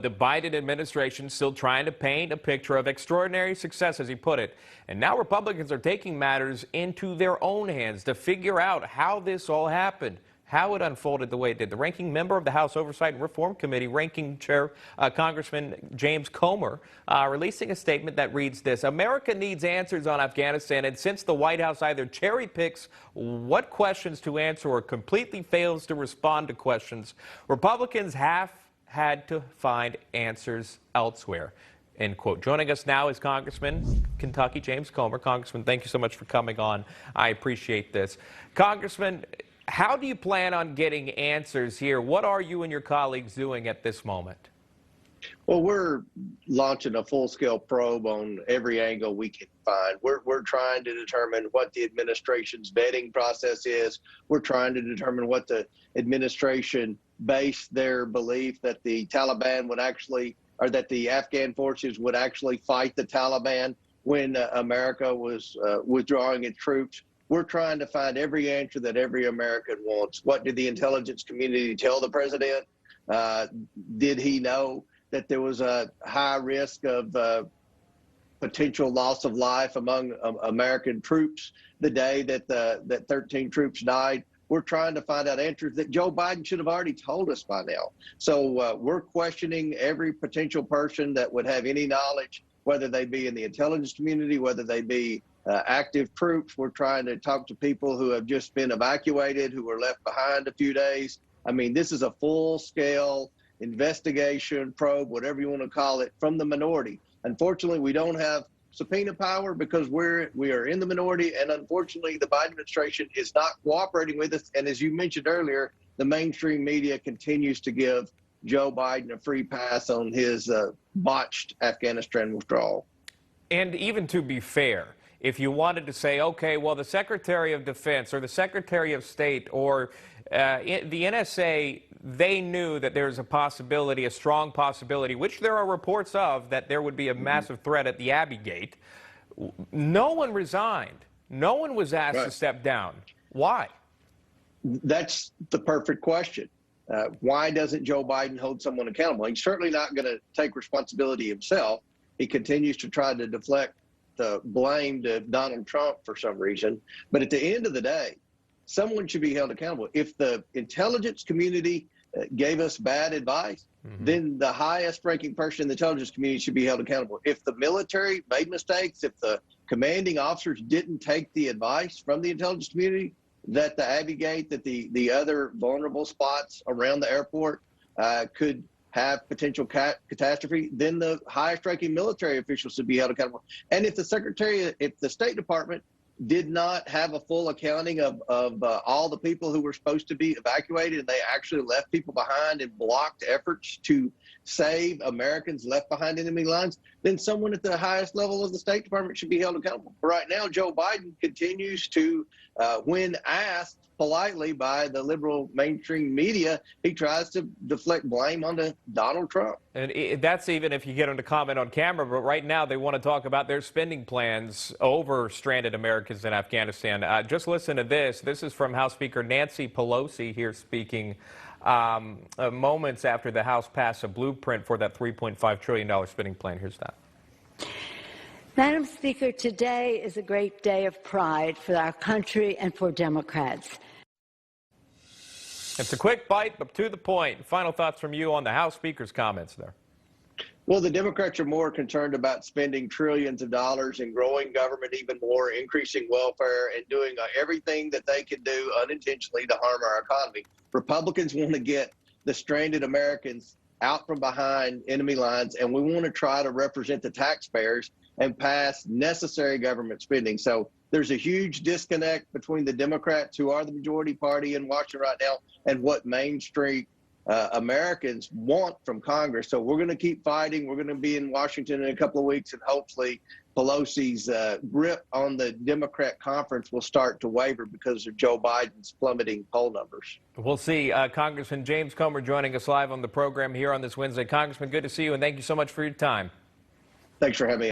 The Biden administration still trying to paint a picture of extraordinary success, as he put it. And now Republicans are taking matters into their own hands to figure out how this all happened, how it unfolded the way it did. The ranking member of the House Oversight and Reform Committee, Ranking Chair Congressman James Comer, releasing a statement that reads this: America needs answers on Afghanistan, and since the White House either cherry picks what questions to answer or completely fails to respond to questions, Republicans have had to find answers elsewhere. End quote. Joining us now is Congressman Kentucky James Comer. Congressman, thank you so much for coming on. I appreciate this. Congressman, how do you plan on getting answers here? What are you and your colleagues doing at this moment? Well, we're launching a full-scale probe on every angle we can find. We're trying to determine what the administration's vetting process is. We're trying to determine what the administration based their belief that the Taliban would actually, or that the Afghan forces would actually fight the Taliban when America was withdrawing its troops. We're trying to find every answer that every American wants. What did the intelligence community tell the president? Did he know that there was a high risk of potential loss of life among American troops the day that that 13 troops died? We're trying to find out answers that Joe Biden should have already told us by now. So we're questioning every potential person that would have any knowledge, whether they be in the intelligence community, whether they be active troops. We're trying to talk to people who have just been evacuated, who were left behind a few days. I mean, this is a full-scale investigation, probe, whatever you want to call it, from the minority. Unfortunately, we don't have subpoena power because we are in the minority, and unfortunately the Biden administration is not cooperating with us. And as you mentioned earlier, the mainstream media continues to give Joe Biden a free pass on his botched Afghanistan withdrawal. And even to be fair, if you wanted to say, okay, well, the Secretary of Defense or the Secretary of State or the NSA, they knew that there's a possibility, a strong possibility, which there are reports of, that there would be a massive threat at the Abbey Gate. No one resigned. No one was asked to step down. Why? That's the perfect question. Why doesn't Joe Biden hold someone accountable? He's certainly not going to take responsibility himself. He continues to try to deflect the blame to Donald Trump for some reason. But at the end of the day, someone should be held accountable. If the intelligence community gave us bad advice, then the highest ranking person in the intelligence community should be held accountable. If the military made mistakes, if the commanding officers didn't take the advice from the intelligence community, that the Abbey Gate, that the other vulnerable spots around the airport could have potential catastrophe, then the highest ranking military officials should be held accountable. And if the State Department did not have a full accounting of all the people who were supposed to be evacuated, and they actually left people behind and blocked efforts to save Americans left behind enemy lines, then someone at the highest level of the State Department should be held accountable. But right now, Joe Biden continues to, when asked politely by the liberal mainstream media, he tries to deflect blame onto Donald Trump. And that's even if you get him to comment on camera, but right now they want to talk about their spending plans over stranded Americans in Afghanistan. Just listen to this. This is from House Speaker Nancy Pelosi here speaking moments after the House passed a blueprint for that $3.5 trillion spending plan. Here's that. Madam Speaker, today is a great day of pride for our country and for Democrats. It's a quick bite, but to the point. Final thoughts from you on the House Speaker's comments there. Well, the Democrats are more concerned about spending trillions of dollars and growing government even more, increasing welfare, and doing everything that they can do unintentionally to harm our economy. Republicans want to get the stranded Americans out from behind enemy lines, and we want to try to represent the taxpayers and pass necessary government spending. So there's a huge disconnect between the Democrats, who are the majority party in Washington right now, and what Main Street Americans want from Congress. So we're going to keep fighting. We're going to be in Washington in a couple of weeks, and hopefully Pelosi's grip on the Democrat conference will start to waver because of Joe Biden's plummeting poll numbers. We'll see. Congressman James Comer joining us live on the program here on this Wednesday. Congressman, good to see you, and thank you so much for your time. Thanks for having me.